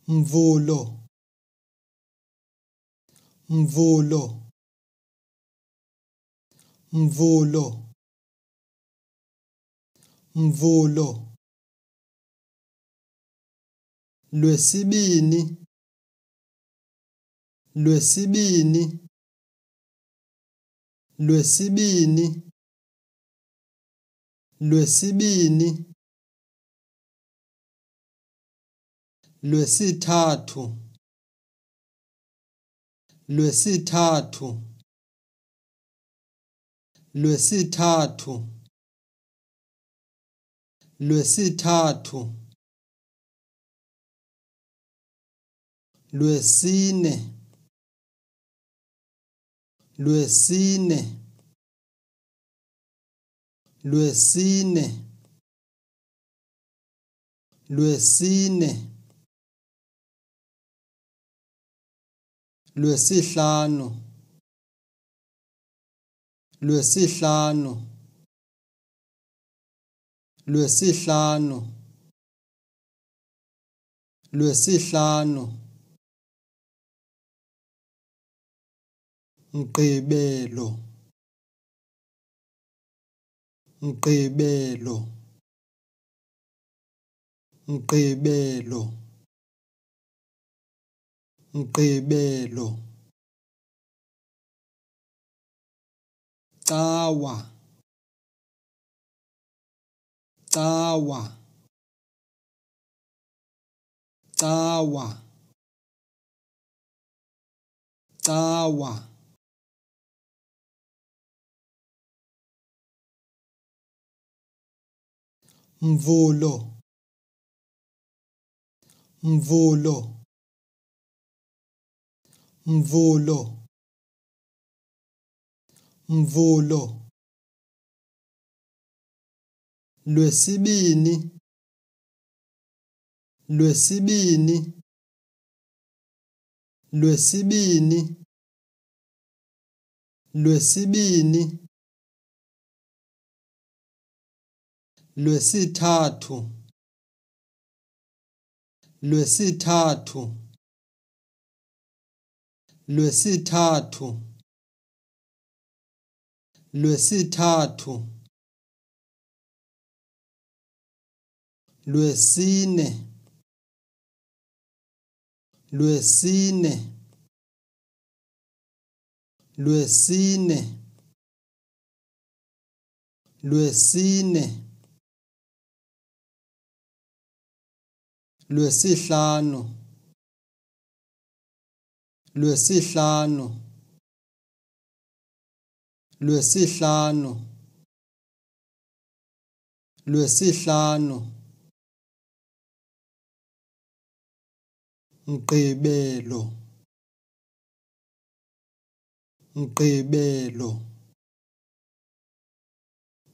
Mvulo, mvulo, mvulo, mvulo. Lwesibini, lwesibini, lwesibini, lwesibini. Lwesithathu, lwesithathu, lwesithathu, lwesithathu. Lwesine, lwesine, lwesine, lwesine. Lwesihlanu, lwesihlanu, lwesihlanu, lwesihlanu. Mgqibelo, mgqibelo, mgqibelo, mgqibelo. Cawa, cawa, cawa, cawa. Mvulo, mvulo, mvulo, mvulo. Lwesibini, lwesibini, lwesibini, lwesibini. Lwesithathu, lwesithathu, lwesithathu, lwesithathu. Lwesine, lwesine, lwesine, lwesine. Lwesihlanu, lwesihlanu, lwesihlanu, lwesihlanu. Mgqibelo, mgqibelo,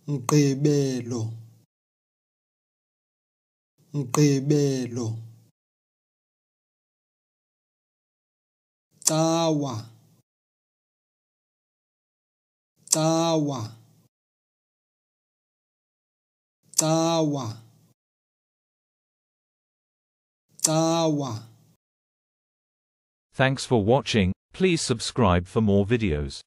mgqibelo, mgqibelo. Cawa, cawa, cawa, cawa. Thanks for watching. Please subscribe for more videos.